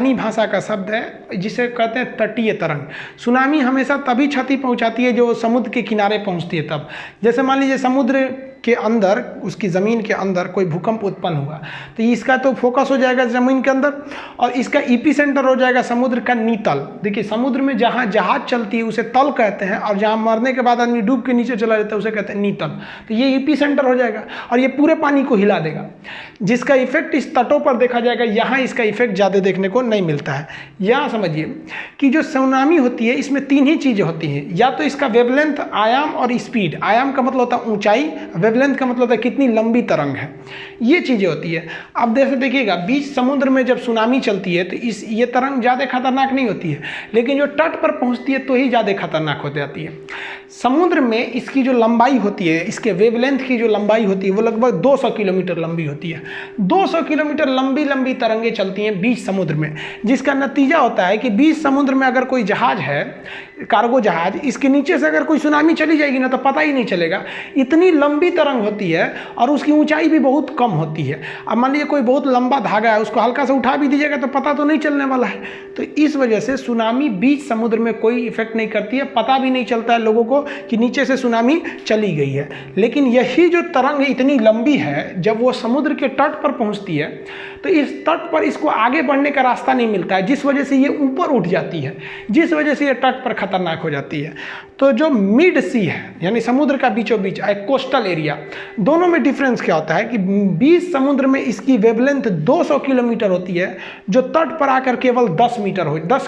जापानी भाषा का शब्द है जिसे कहते हैं तटीय तरंग। सुनामी हमेशा तभी क्षति पहुंचाती है जो समुद्र के किनारे पहुंचती है तब। जैसे मान लीजिए समुद्र के अंदर, उसकी ज़मीन के अंदर कोई भूकंप उत्पन्न हुआ तो इसका तो फोकस हो जाएगा ज़मीन के अंदर और इसका एपिसेंटर हो जाएगा समुद्र का नीतल। देखिए समुद्र में जहाँ जहाज चलती है उसे तल कहते हैं और जहाँ मरने के बाद आदमी डूब के नीचे चला जाता है उसे कहते हैं नीतल। तो ये एपिसेंटर हो जाएगा और ये पूरे पानी को हिला देगा, जिसका इफेक्ट इस तटों पर देखा जाएगा। यहाँ इसका इफेक्ट ज़्यादा देखने को नहीं मिलता है। यहाँ समझिए कि जो सुनामी होती है इसमें तीन ही चीज़ें होती हैं, या तो इसका वेवलेंथ, आयाम और स्पीड। आयाम का मतलब होता है ऊंचाई, वेवलेंथ का मतलब होता है कितनी लंबी तरंग है, ये चीज़ें होती है। अब जैसे देखिएगा बीच समुद्र में जब सुनामी चलती है तो ये तरंग ज़्यादा खतरनाक नहीं होती है, लेकिन जो तट पर पहुँचती है तो ही ज़्यादा खतरनाक हो जाती है। समुद्र में इसकी जो लंबाई होती है, इसके वेवलेंथ की जो लंबाई होती है वो लगभग 200 किलोमीटर लंबी होती है। 200 किलोमीटर लंबी लंबी तरंगें चलती हैं बीच समुद्र में, जिसका नतीजा होता है कि बीच समुद्र में अगर कोई जहाज है, कार्गो जहाज, इसके नीचे से अगर कोई सुनामी चली जाएगी ना तो पता ही नहीं चलेगा। इतनी लंबी तरंग होती है और उसकी ऊंचाई भी बहुत कम होती है। अब मान लीजिए कोई बहुत लंबा धागा है, उसको हल्का से उठा भी दीजिएगा तो पता तो नहीं चलने वाला है। तो इस वजह से सुनामी बीच समुद्र में कोई इफेक्ट नहीं करती है, पता भी नहीं चलता है लोगों को कि नीचे से सुनामी चली गई है। लेकिन यही जो तरंग इतनी लंबी है, जब वो समुद्र के तट पर पहुंचती है तो इस तट पर इसको आगे बढ़ने का रास्ता नहीं मिलता है, जिस वजह से ये ऊपर उठ जाती है, जिस वजह से ये तट पर खतरनाक हो जाती है। तो जो मिड सी है यानी समुद्र का बीचों बीच एक कोस्टल एरिया, दोनों में डिफरेंस क्या होता है कि बीच समुद्र में इसकी वेवलेंथ 200 किलोमीटर होती है, जो तट पर आकर केवल 10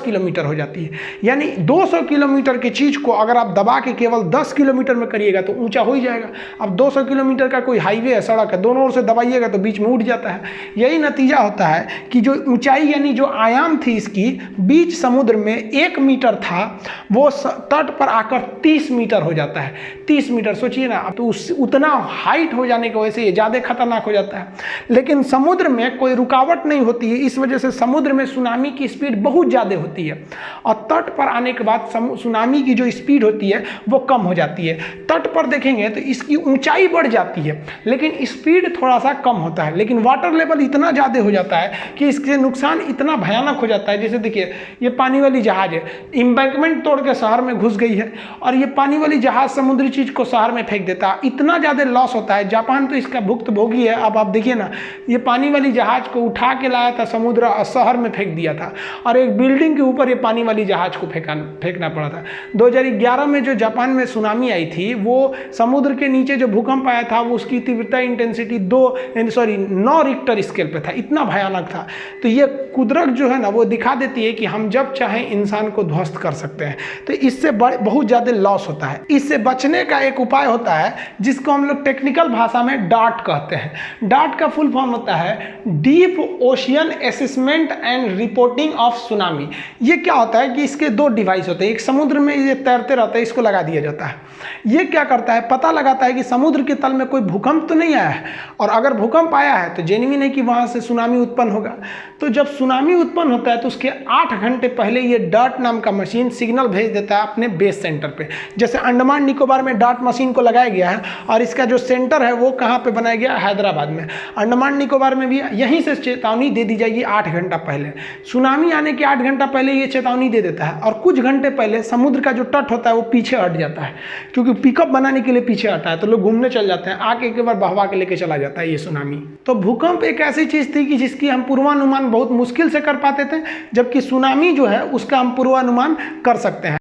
किलोमीटर हो जाती है। यानी 200 किलोमीटर की चीज़ को अगर आप दबा के केवल 10 किलोमीटर में करिएगा तो ऊंचा हो ही जाएगा। अब 200 किलोमीटर का कोई हाईवे है, सड़क है, दोनों ओर से दबाइएगा तो बीच में उठ जाता है। यही नतीजा होता है कि जो ऊंचाई यानी जो आयाम थी इसकी बीच समुद्र में 1 मीटर था, वो तट पर आकर 30 मीटर हो जाता है। 30 मीटर सोचिए ना, तो उतना हाइट हो जाने की वजह से ये ज़्यादा खतरनाक हो जाता है। लेकिन समुद्र में कोई रुकावट नहीं होती है, इस वजह से समुद्र में सुनामी की स्पीड बहुत ज़्यादा होती है और तट पर आने के बाद सुनामी की जो स्पीड होती है वो कम हो जाती है। तट पर देखेंगे तो इसकी ऊंचाई बढ़ जाती है लेकिन स्पीड थोड़ा सा कम होता है, लेकिन वाटर लेवल इतना ज़्यादा हो जाता है कि इसके नुकसान इतना भयानक हो जाता है। जैसे देखिए ये पानी वाली जहाज है, एम्बैंकमेंट तोड़ के शहर में घुस गई है और ये पानी वाली जहाज समुद्री चीज को शहर में फेंक देता है, इतना ज़्यादा लॉस होता है। जापान तो इसका भुक्तभोगी है। अब आप देखिए ना, ये पानी वाली जहाज को उठा के लाया था समुद्र और शहर में फेंक दिया था और एक बिल्डिंग के ऊपर ये पानी वाली जहाज को फेंकना पड़ा था। 2011 में जो जापान में सुनामी आई थी, वो समुद्र के नीचे जो भूकंप आया था वो उसकी तीव्रता इंटेंसिटी 9 रिक्टर स्केल पे था, इतना भयानक था। तो ये कुदरत जो है ना वो दिखा देती है कि हम जब चाहें इंसान को ध्वस्त कर सकते हैं। तो इससे बहुत ज़्यादा लॉस होता है। इससे बचने का एक उपाय होता है जिसको हम लोग टेक्निकल भाषा में डार्ट कहते हैं। डार्ट का फुल फॉर्म होता है deep ocean assessment and reporting of tsunami. ये क्या होता है कि इसके 2 डिवाइस होते हैं। एक समुद्र में ये तैरते रहता है, इसको लगा दिया जाता है। ये क्या करता है, पता लगाता है कि समुद्र के तल में कोई भूकंप तो नहीं आया है, और अगर भूकंप आया है तो जेन्युइन है कि वहाँ से सुनामी उत्पन्न होगा। तो जब सुनामी उत्पन्न होता है तो उसके 8 घंटे पहले ये डार्ट नाम का मशीन सिग्नल भेज देता है अपने बेस सेंटर पे। जैसे अंडमान निकोबार में डार्ट मशीन को लगाया गया है और इसका जो सेंटर है वो कहाँ पे बनाया गया, हैदराबाद में। अंडमान निकोबार में भी यहीं से चेतावनी दे दी जाएगी 8 घंटा पहले। सुनामी आने के 8 घंटा पहले ये चेतावनी दे देता है और कुछ घंटे पहले समुद्र का जो तट होता है वो पीछे हट जाता है, क्योंकि पिकअप बनाने के लिए पीछे हटा है तो लोग घूमने चल जाते हैं, आके एक बार बहवा के लेके चला जाता है ये सुनामी। तो भूकंप एक ऐसी चीज थी कि जिसकी हम पूर्वानुमान बहुत मुश्किल से कर पाते थे, जबकि सुनामी जो है उसका हम पूर्वानुमान कर सकते हैं।